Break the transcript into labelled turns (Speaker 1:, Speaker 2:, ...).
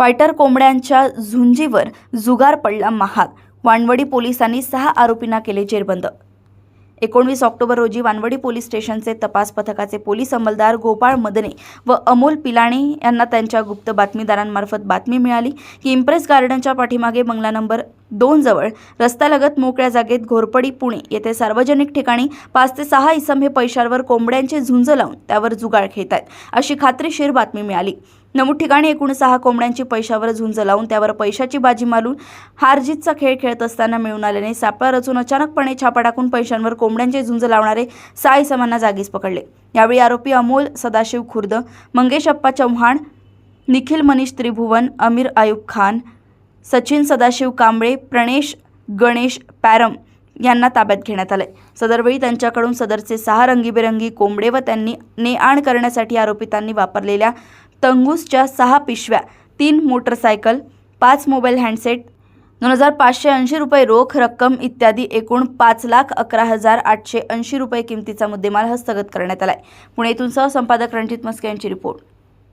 Speaker 1: Fighter कोंबड्यांच्या झुंजीवर जुगार पडला महाग। वानवडी पोलिसांनी 6 आरोपींना केले जेरबंद। 19 ऑक्टोबर रोजी वानवडी पोलीस स्टेशनचे तपास पथकाचे पोलीस अंमलदार गोपाळ मदने व अमोल पिलाणी यांना त्यांच्या गुप्त बातमीदारांमार्फत बातमी मिळाली की इम्प्रेस गार्डनच्या पाठीमागे बंगला नंबर 2 जवळ रस्त्यालगत मोकळ्या जागेत घोरपडी पुणे येथे सार्वजनिक ठिकाणी 5 ते 6 इसम हे पैशांवर कोंबड्यांचे झुंज लावून त्यावर जुगार खेळत आहेत अशी खात्रीशीर बातमी मिळाली। नमूद ठिकाणी एकूण 6 कोंबड्यांची पैशावर झुंज लावून त्यावर पैशाची बाजी मारून हारजीतचा खेळ खेळत असताना मिळून आलेले सापळा रचून अचानकपणे छापा टाकून पैशांवर कोंबड्यांचे झुंज लावणारे 6 इसमांना जागीच पकडले। यावेळी आरोपी अमोल सदाशिव खुर्द, मंगेश अप्पा चव्हाण, निखिल मनीष त्रिभुवन, अमीर आयुब खान, सचिन सदाशिव कांबळे, प्रणेश गणेश पॅरम यांना ताब्यात घेण्यात आले। सदरवेळी त्यांच्याकडून सदरचे 6 रंगीबेरंगी कोंबडे व त्यांनी ने-आण करण्यासाठी आरोपितांनी वापरलेल्या तंगूसच्या 6 पिशव्या, 3 मोटरसायकल, 5 मोबाईल हँडसेट, 2580 रुपये रोख रक्कम इत्यादी एकूण 5,11,880 रुपये किमतीचा मुद्देमाल हस्तगत करण्यात आलाय। पुणे येथून सहसंपादक रणजित मस्के यांची रिपोर्ट।